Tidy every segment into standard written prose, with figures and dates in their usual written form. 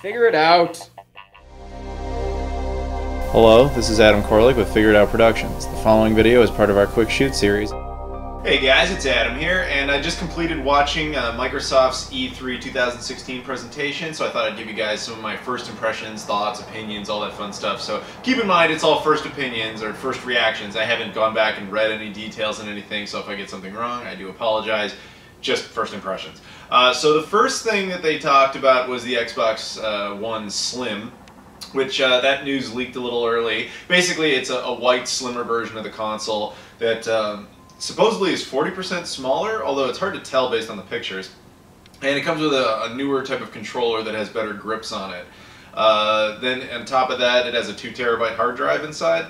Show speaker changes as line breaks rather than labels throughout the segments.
Figure it out.
Hello, this is Adam Koralik with Figure It Out Productions. The following video is part of our Quick Shoot series.
Hey guys, it's Adam here, and I just completed watching Microsoft's E3 2016 presentation, so I thought I'd give you guys some of my first impressions, thoughts, opinions, all that fun stuff. So keep in mind, it's all first opinions or first reactions. I haven't gone back and read any details and anything, so if I get something wrong, I do apologize. Just first impressions. So the first thing that they talked about was the Xbox One Slim, which that news leaked a little early. Basically, it's a white, slimmer version of the console that supposedly is 40% smaller, although it's hard to tell based on the pictures. And it comes with a newer type of controller that has better grips on it. Then on top of that, it has a 2 terabyte hard drive inside,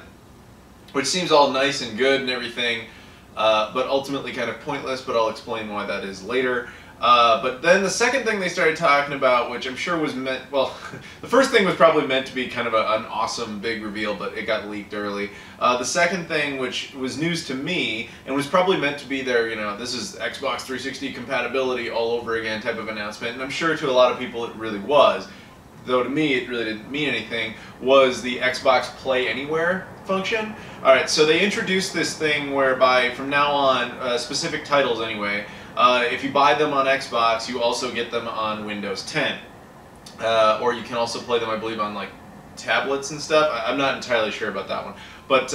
which seems all nice and good and everything, but ultimately kind of pointless, but I'll explain why that is later. But then the second thing they started talking about, which I'm sure was meant, well, the first thing was probably meant to be kind of an awesome big reveal, but it got leaked early. The second thing, which was news to me, and was probably meant to be their, you know, this is Xbox 360 compatibility all over again type of announcement, and I'm sure to a lot of people it really was, though to me it really didn't mean anything, was the Xbox Play Anywhere function. Alright, so they introduced this thing whereby from now on, specific titles anyway, if you buy them on Xbox, you also get them on Windows 10. Or you can also play them, I believe, on like tablets and stuff. I'm not entirely sure about that one. But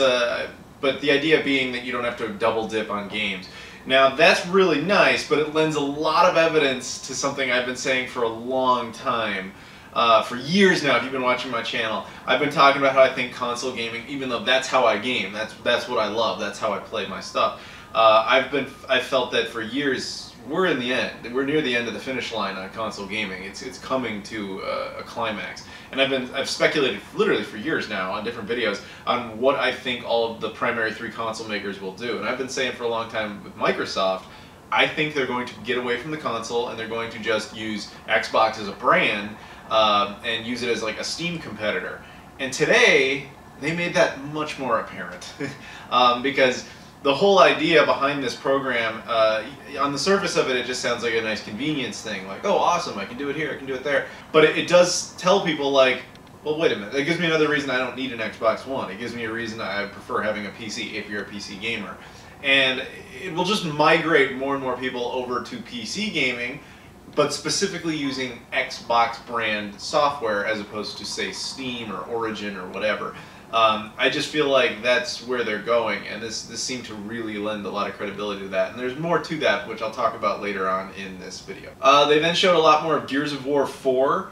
the idea being that you don't have to double dip on games. Now that's really nice, but it lends a lot of evidence to something I've been saying for a long time. For years now, if you've been watching my channel, I've been talking about how I think console gaming, even though that's how I game, that's what I love, that's how I play my stuff. I've felt that for years, we're in the end. We're near the end of the finish line on console gaming. It's coming to a climax, and I've speculated literally for years now on different videos on what I think all of the primary 3 console makers will do. And I've been saying for a long time with Microsoft, I think they're going to get away from the console and they're going to just use Xbox as a brand and use it as like a Steam competitor. And today they made that much more apparent because the whole idea behind this program, on the surface of it, it just sounds like a nice convenience thing. Like, oh, awesome, I can do it here, I can do it there. But it does tell people, like, well, wait a minute. It gives me another reason I don't need an Xbox One. It gives me a reason I prefer having a PC if you're a PC gamer. And it will just migrate more and more people over to PC gaming, but specifically using Xbox brand software as opposed to, say, Steam or Origin or whatever. I just feel like that's where they're going, and this seemed to really lend a lot of credibility to that. And there's more to that, which I'll talk about later on in this video. They then showed a lot more of Gears of War 4.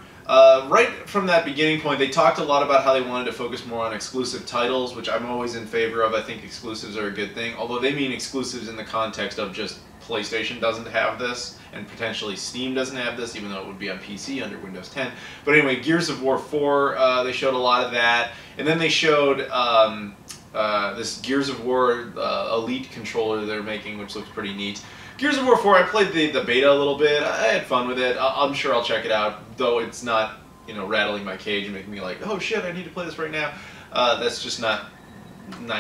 Right from that beginning point, they talked a lot about how they wanted to focus more on exclusive titles, which I'm always in favor of. I think exclusives are a good thing, although they mean exclusives in the context of just PlayStation doesn't have this, and potentially Steam doesn't have this, even though it would be on PC under Windows 10. But anyway, Gears of War 4, they showed a lot of that. And then they showed this Gears of War Elite controller they're making, which looks pretty neat. Gears of War 4, I played the beta a little bit. I had fun with it. I'm sure I'll check it out, though it's not, you know, rattling my cage and making me like, oh shit, I need to play this right now. That's just not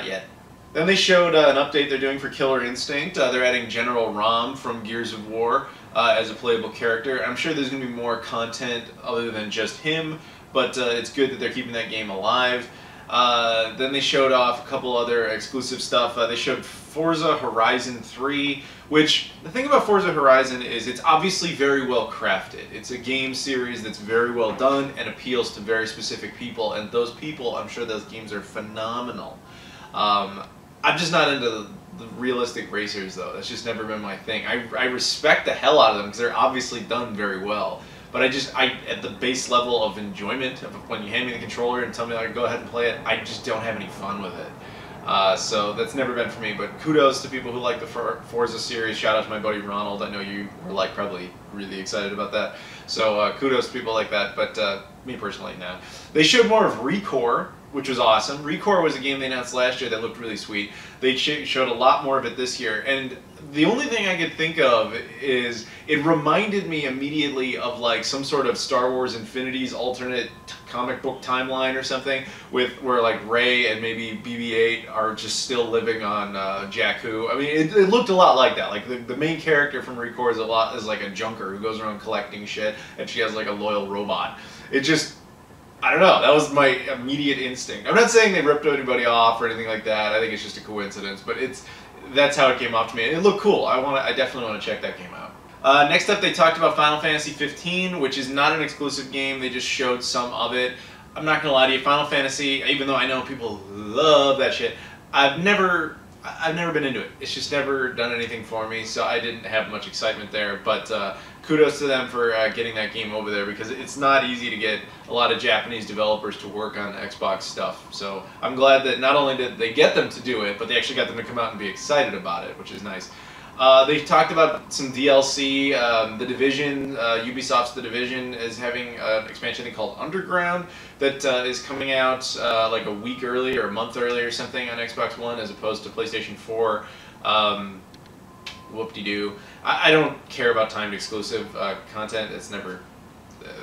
yet. Then they showed an update they're doing for Killer Instinct. They're adding General Rom from Gears of War as a playable character. I'm sure there's going to be more content other than just him, but it's good that they're keeping that game alive. Then they showed off a couple other exclusive stuff. They showed Forza Horizon 3, which the thing about Forza Horizon is it's obviously very well crafted. It's a game series that's very well done and appeals to very specific people, and those people, I'm sure those games are phenomenal. I'm just not into the realistic racers, though. That's just never been my thing. I respect the hell out of them because they're obviously done very well. But at the base level of enjoyment, of when you hand me the controller and tell me like, go ahead and play it, I just don't have any fun with it. So that's never been for me. But kudos to people who like the Forza series. Shout out to my buddy Ronald. I know you were like probably really excited about that. So kudos to people like that. But me personally, no. They showed more of ReCore, which was awesome. ReCore was a game they announced last year that looked really sweet. They showed a lot more of it this year, and the only thing I could think of is it reminded me immediately of like some sort of Star Wars Infinity's alternate comic book timeline or something, with where like Ray and maybe BB-8 are just still living on Jakku. I mean, it looked a lot like that. Like the main character from ReCore is like a junker who goes around collecting shit, and she has like a loyal robot. It just, I don't know, that was my immediate instinct. I'm not saying they ripped anybody off or anything like that. I think it's just a coincidence, but that's how it came off to me. And it looked cool. I definitely want to check that game out. Next up, they talked about Final Fantasy 15, which is not an exclusive game. They just showed some of it. I'm not gonna lie to you, Final Fantasy, even though I know people love that shit, I've never been into it. It's just never done anything for me, so I didn't have much excitement there. But kudos to them for getting that game over there, because it's not easy to get a lot of Japanese developers to work on Xbox stuff. So I'm glad that not only did they get them to do it, but they actually got them to come out and be excited about it, which is nice. They talked about some DLC. The Division, Ubisoft's The Division is having an expansion thing called Underground that is coming out like a week early or a month early or something on Xbox One as opposed to PlayStation 4. Whoop-de-doo. I don't care about timed exclusive content. It's never...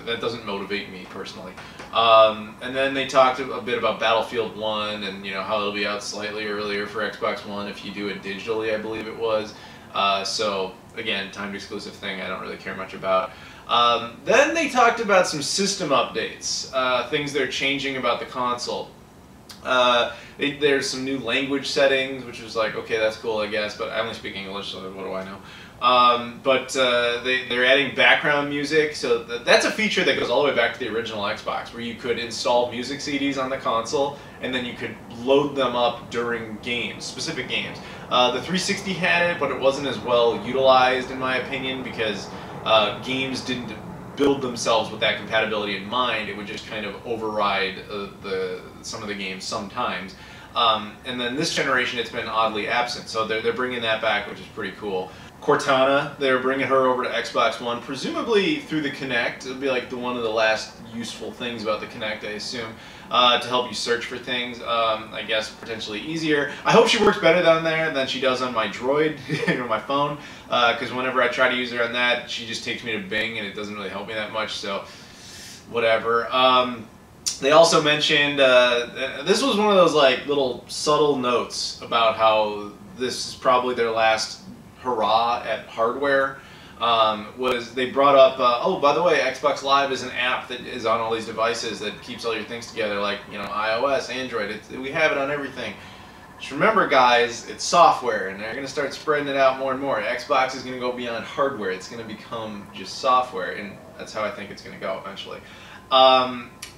that doesn't motivate me personally. And then they talked a bit about Battlefield 1 and how it'll be out slightly earlier for Xbox One if you do it digitally, I believe it was. So again, timed exclusive thing I don't really care much about. Then they talked about some system updates, things they're changing about the console. There's some new language settings, which was like, okay, that's cool, I guess, but I only speak English, so what do I know? They're adding background music, so that's a feature that goes all the way back to the original Xbox, where you could install music CDs on the console, and then you could load them up during games, specific games. The 360 had it, but it wasn't as well utilized, in my opinion, because games didn't build themselves with that compatibility in mind. It would just kind of override some of the games sometimes. And then this generation, it's been oddly absent, so they're bringing that back, which is pretty cool. Cortana, they're bringing her over to Xbox One, presumably through the Kinect. It'll be like one of the last useful things about the Kinect, I assume, to help you search for things. I guess potentially easier. I hope she works better down there than she does on my Droid, my phone, because whenever I try to use her on that, she just takes me to Bing, and it doesn't really help me that much. So, whatever. They also mentioned this was one of those like little subtle notes about how this is probably their last hurrah at hardware. Was they brought up, oh, by the way, Xbox Live is an app that is on all these devices that keeps all your things together, like, iOS, Android, we have it on everything. Just remember, guys, it's software, and they're going to start spreading it out more and more. Xbox is going to go beyond hardware. It's going to become just software, and that's how I think it's going to go eventually.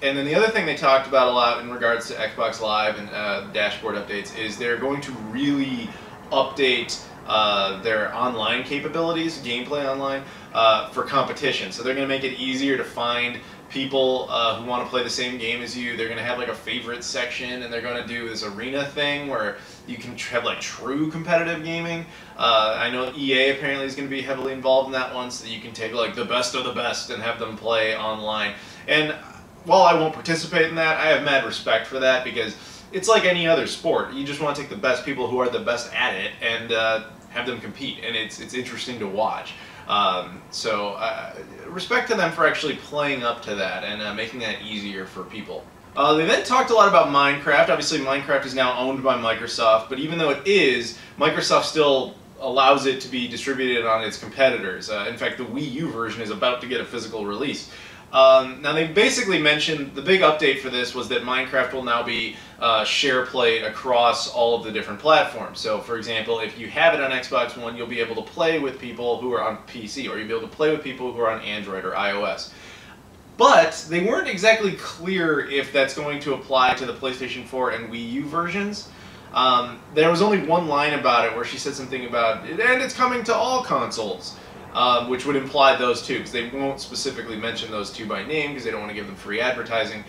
And then the other thing they talked about a lot in regards to Xbox Live and dashboard updates is they're going to really update their online capabilities, gameplay online, for competition. So they're going to make it easier to find people who want to play the same game as you. They're going to have like a favorite section, and they're going to do this arena thing where you can have like true competitive gaming. I know EA apparently is going to be heavily involved in that one, so that you can take like the best of the best and have them play online. And while I won't participate in that, I have mad respect for that, because it's like any other sport. You just want to take the best people who are the best at it and have them compete, and it's interesting to watch. So respect to them for actually playing up to that and making that easier for people. They then talked a lot about Minecraft. Obviously, Minecraft is now owned by Microsoft, but even though it is, Microsoft still allows it to be distributed on its competitors. In fact, the Wii U version is about to get a physical release. Now they basically mentioned the big update for this was that Minecraft will now be share played across all of the different platforms. So for example, if you have it on Xbox One, you'll be able to play with people who are on PC, or you'll be able to play with people who are on Android or iOS. But they weren't exactly clear if that's going to apply to the PlayStation 4 and Wii U versions. There was only one line about it where she said something about it, and it's coming to all consoles. Which would imply those two, because they won't specifically mention those two by name because they don't want to give them free advertising.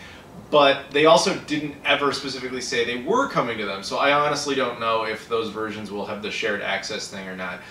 But they also didn't ever specifically say they were coming to them, so I honestly don't know if those versions will have the shared access thing or not.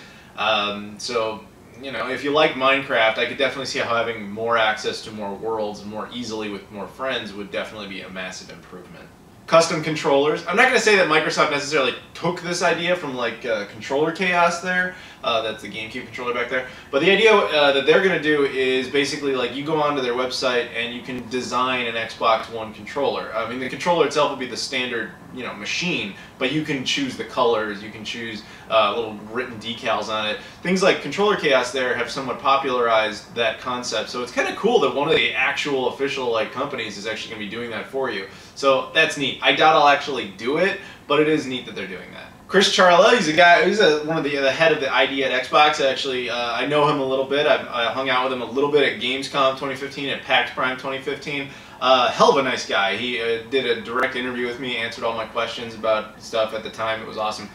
So, if you like Minecraft, I could definitely see how having more access to more worlds more easily with more friends would definitely be a massive improvement. Custom controllers. I'm not going to say that Microsoft necessarily took this idea from like controller chaos there, That's the GameCube controller back there. But the idea that they're going to do is basically like you go onto their website and you can design an Xbox One controller. I mean, the controller itself will be the standard, you know, machine, but you can choose the colors, you can choose little written decals on it. Things like Controller Chaos there have somewhat popularized that concept, so it's kind of cool that one of the actual official like companies is actually going to be doing that for you. So that's neat. I doubt I'll actually do it, but it is neat that they're doing that. Chris Charla, he's a guy, he's one of the head of the ID at Xbox. Actually, I know him a little bit. I hung out with him a little bit at Gamescom 2015, at PAX Prime 2015. Hell of a nice guy. He did a direct interview with me, answered all my questions about stuff at the time. It was awesome.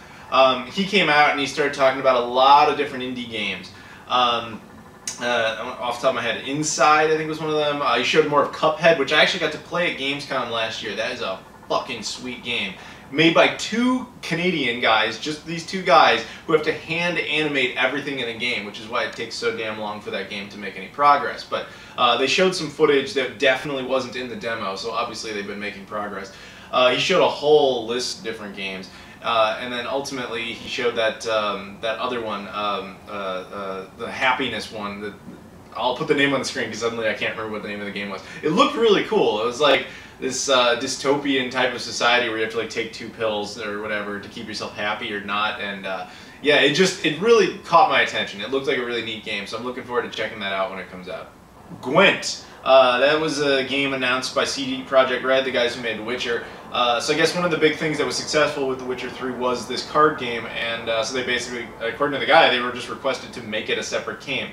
He came out and he started talking about a lot of different indie games. Off the top of my head, Inside, I think was one of them. He showed more of Cuphead, which I actually got to play at Gamescom last year. That is a fucking sweet game. Made by two Canadian guys, just these two guys, who have to hand animate everything in the game, which is why it takes so damn long for that game to make any progress. But they showed some footage that definitely wasn't in the demo, so obviously they've been making progress. He showed a whole list of different games, and then ultimately he showed that that other one, the Happiness one. I'll put the name on the screen because suddenly I can't remember what the name of the game was. It looked really cool. It was like this dystopian type of society where you have to like take 2 pills or whatever to keep yourself happy or not, and yeah, it really caught my attention. It looked like a really neat game, so I'm looking forward to checking that out when it comes out. Gwent. That was a game announced by CD Projekt Red, the guys who made The Witcher. So I guess one of the big things that was successful with The Witcher 3 was this card game, and so they basically, according to the guy, they were just requested to make it a separate game.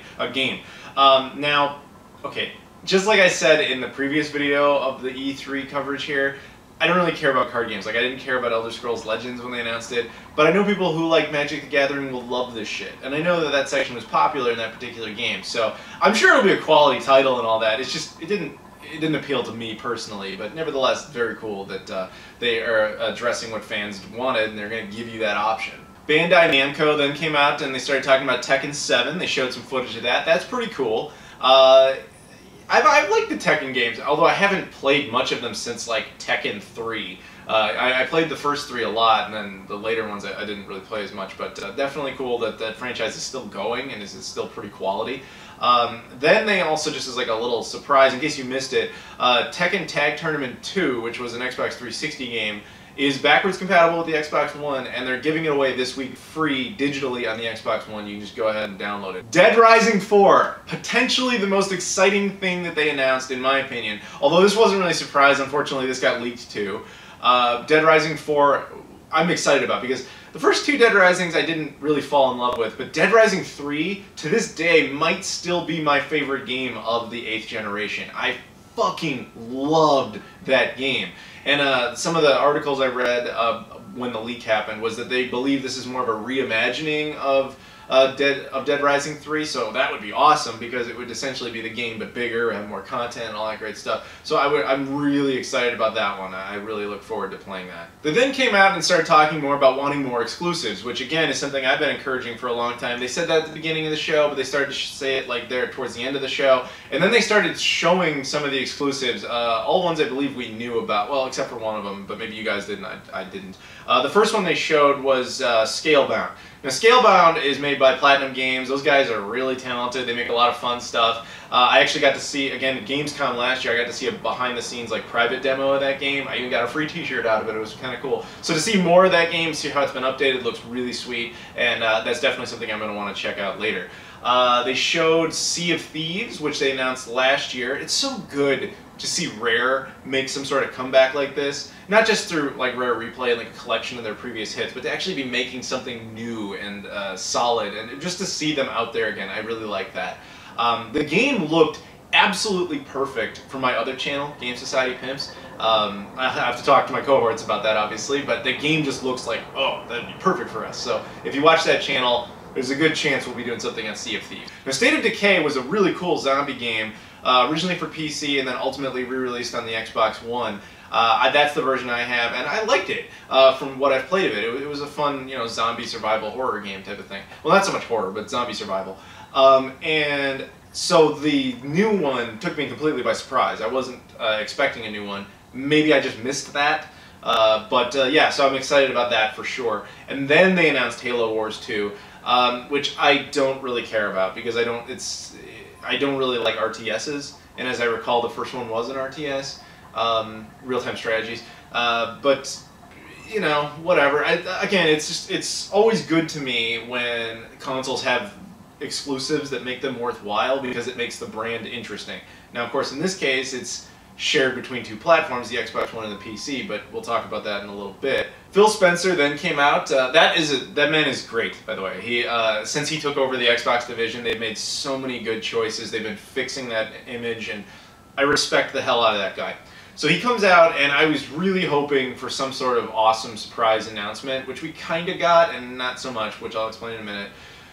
Now, okay, just like I said in the previous video of the E3 coverage here, I don't really care about card games. Like, I didn't care about Elder Scrolls Legends when they announced it, but I know people who like Magic the Gathering will love this shit. And I know that that section was popular in that particular game, so I'm sure it'll be a quality title and all that. It's just, it didn't appeal to me personally, but nevertheless, very cool that they are addressing what fans wanted, and they're going to give you that option. Bandai Namco then came out and they started talking about Tekken 7. They showed some footage of that. That's pretty cool. I've liked the Tekken games, although I haven't played much of them since like Tekken 3. I played the first 3 a lot, and then the later ones I didn't really play as much, but definitely cool that that franchise is still going and is still pretty quality. Then they also, just as like a little surprise, in case you missed it, Tekken Tag Tournament 2, which was an Xbox 360 game, is backwards compatible with the Xbox One, and they're giving it away this week free digitally on the Xbox One. You can just go ahead and download it. Dead Rising 4, potentially the most exciting thing that they announced, in my opinion. Although this wasn't really a surprise, unfortunately this got leaked too. Dead Rising 4, I'm excited about, because the first 2 Dead Risings I didn't really fall in love with, but Dead Rising 3, to this day, might still be my favorite game of the 8th generation. I fucking loved that game. And some of the articles I read when the leak happened was that they believe this is more of a reimagining of Dead Rising 3, so that would be awesome because it would essentially be the game but bigger, have more content and all that great stuff. So I'm really excited about that one. I really look forward to playing that. They then came out and started talking more about wanting more exclusives, which again is something I've been encouraging for a long time. They said that at the beginning of the show, but they started to say it like there towards the end of the show, and then they started showing some of the exclusives, all ones I believe we knew about, well except for one of them, but maybe you guys didn't, I didn't. The first one they showed was Scalebound. Now, Scalebound is made by Platinum Games. Those guys are really talented. They make a lot of fun stuff. I actually got to see, again, at Gamescom last year, I got to see a behind-the-scenes like private demo of that game. I even got a free t-shirt out of it. It was kind of cool. So to see more of that game, see how it's been updated, looks really sweet, and that's definitely something I'm going to want to check out later. They showed Sea of Thieves, which they announced last year. It's so good to see Rare make some sort of comeback like this. Not just through like Rare Replay and like a collection of their previous hits, but to actually be making something new and solid, and just to see them out there again. I really like that. The game looked absolutely perfect for my other channel, Game Society Pimps. I have to talk to my cohorts about that, obviously, but the game just looks like, oh, that'd be perfect for us. So if you watch that channel, there's a good chance we'll be doing something on Sea of Thieves. Now, State of Decay was a really cool zombie game, originally for PC and then ultimately re-released on the Xbox One. That's the version I have, and I liked it from what I've played of it. It was a fun, you know, zombie survival horror game type of thing. Well, not so much horror, but zombie survival. And so the new one took me completely by surprise. I wasn't expecting a new one. Maybe I just missed that. Yeah, so I'm excited about that for sure. And then they announced Tayla Wars 2. which I don't really care about because I don't really like RTSs, and as I recall, the first one was an RTS, real-time strategies, but you know, whatever. Again, it's always good to me when consoles have exclusives that make them worthwhile because it makes the brand interesting. Now, of course, in this case, it's shared between two platforms, the Xbox One and the PC, but we'll talk about that in a little bit. Phil Spencer then came out. That man is great, by the way. He since he took over the Xbox division, they've made so many good choices. They've been fixing that image, and I respect the hell out of that guy. So he comes out, and I was really hoping for some sort of awesome surprise announcement, which we kind of got, and not so much, which I'll explain in a minute.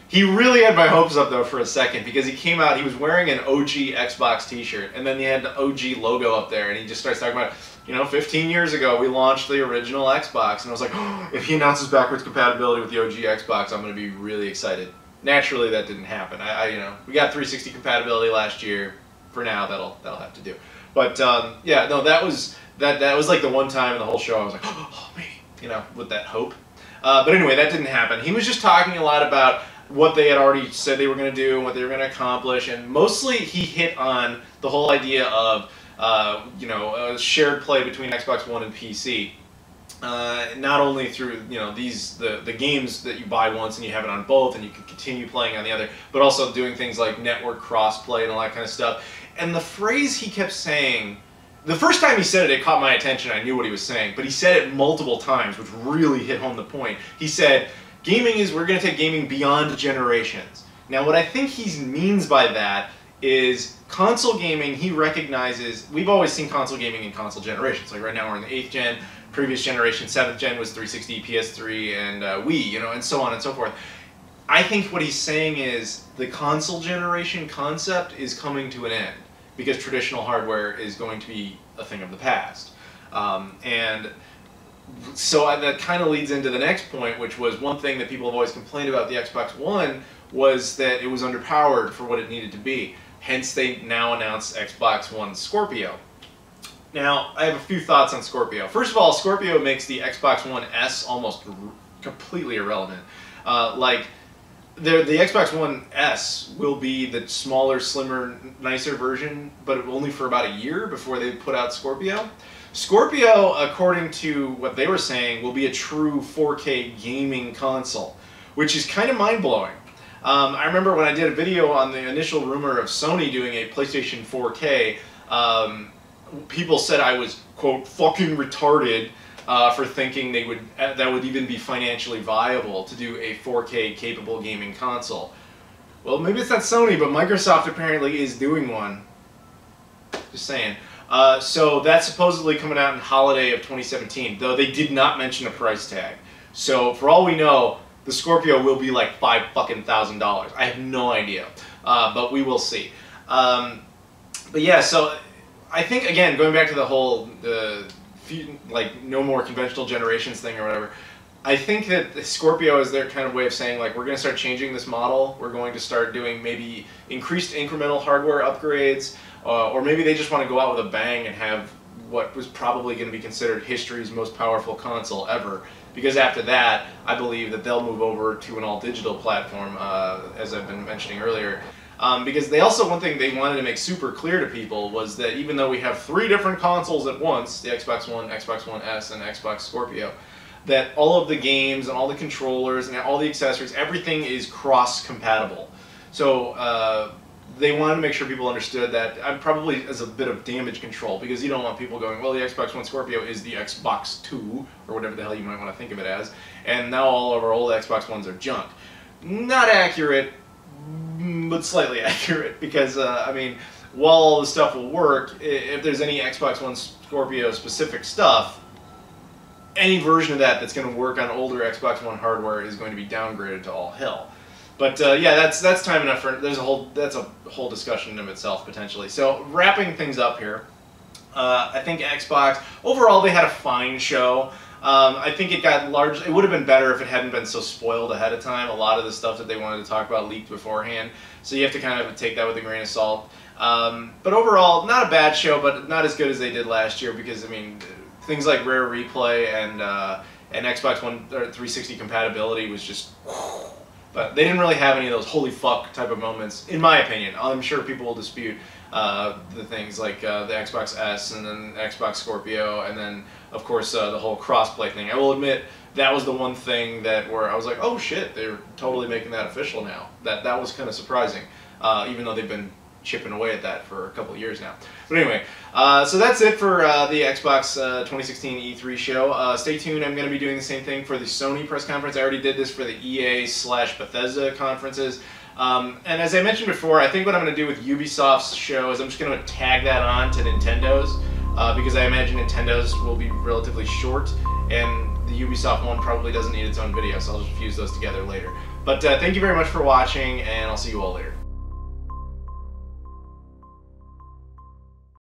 He really had my hopes up, though, for a second, because he came out, he was wearing an OG Xbox t-shirt, and then he had the OG logo up there, and he just starts talking about, you know, 15 years ago, we launched the original Xbox, and I was like, oh, if he announces backwards compatibility with the OG Xbox, I'm going to be really excited. Naturally, that didn't happen. You know, we got 360 compatibility last year. For now, that'll have to do. But yeah, no, that was like the one time in the whole show I was like, oh, me, you know, with that hope. But anyway, that didn't happen. He was just talking a lot about what they had already said they were going to do and what they were going to accomplish, and mostly he hit on the whole idea of you know, shared play between Xbox One and PC. Not only through, you know, the games that you buy once and you have it on both and you can continue playing on the other, but also doing things like network crossplay and all that kind of stuff. And the phrase he kept saying, the first time he said it, it caught my attention. I knew what he was saying, but he said it multiple times, which really hit home the point. He said, we're going to take gaming beyond generations. Now, what I think he means by that is console gaming, he recognizes, we've always seen console gaming in console generations. Like right now we're in the 8th gen, previous generation, 7th gen was 360, PS3, and Wii, you know, and so on and so forth. I think what he's saying is the console generation concept is coming to an end because traditional hardware is going to be a thing of the past. And so that kind of leads into the next point, which was one thing that people have always complained about the Xbox One was that it was underpowered for what it needed to be. Hence, they now announced Xbox One Scorpio. Now, I have a few thoughts on Scorpio. First of all, Scorpio makes the Xbox One S almost completely irrelevant. The Xbox One S will be the smaller, slimmer, nicer version, but only for about a year before they put out Scorpio. Scorpio, according to what they were saying, will be a true 4K gaming console, which is kind of mind-blowing. I remember when I did a video on the initial rumor of Sony doing a PlayStation 4K, people said I was, quote, fucking retarded for thinking that would even be financially viable to do a 4K capable gaming console. Well, maybe it's not Sony, but Microsoft apparently is doing one. Just saying. So that's supposedly coming out in holiday of 2017, though they did not mention a price tag. So for all we know, the Scorpio will be like $5,000. I have no idea, but we will see. But yeah, so I think, again, going back to the whole like no more conventional generations thing or whatever, I think that the Scorpio is their kind of way of saying, like, we're going to start changing this model. We're going to start doing maybe increased incremental hardware upgrades, or maybe they just want to go out with a bang and have what was probably going to be considered history's most powerful console ever. Because after that, I believe that they'll move over to an all-digital platform, as I've been mentioning earlier. Because they also, one thing they wanted to make super clear to people was that even though we have 3 different consoles at once, the Xbox One, Xbox One S, and Xbox Scorpio, that all of the games and all the controllers and all the accessories, everything is cross-compatible. So they wanted to make sure people understood that, probably as a bit of damage control, because you don't want people going, well, the Xbox One Scorpio is the Xbox 2, or whatever the hell you might want to think of it as, and now all of our old Xbox Ones are junk. Not accurate, but slightly accurate, because, I mean, while all this stuff will work, if there's any Xbox One Scorpio specific stuff, any version of that that's going to work on older Xbox One hardware is going to be downgraded to all hell. But yeah, that's time enough for, that's a whole discussion in of itself, potentially. So, wrapping things up here, I think Xbox, overall they had a fine show. I think it would have been better if it hadn't been so spoiled ahead of time. A lot of the stuff that they wanted to talk about leaked beforehand, so you have to kind of take that with a grain of salt. But overall, not a bad show, but not as good as they did last year, because, I mean, things like Rare Replay and Xbox One or 360 compatibility was just But they didn't really have any of those holy fuck type of moments, in my opinion. I'm sure people will dispute the things like the Xbox S and then Xbox Scorpio, and then of course the whole crossplay thing. I will admit that was the one thing where I was like, oh shit, they're totally making that official now. That was kind of surprising, even though they've been chipping away at that for a couple of years now. But anyway, so that's it for the Xbox 2016 E3 show. Stay tuned. I'm going to be doing the same thing for the Sony press conference. I already did this for the EA/Bethesda conferences. And as I mentioned before, I think what I'm going to do with Ubisoft's show is I'm just going to tag that on to Nintendo's, because I imagine Nintendo's will be relatively short, and the Ubisoft one probably doesn't need its own video, so I'll just fuse those together later. But thank you very much for watching, and I'll see you all later.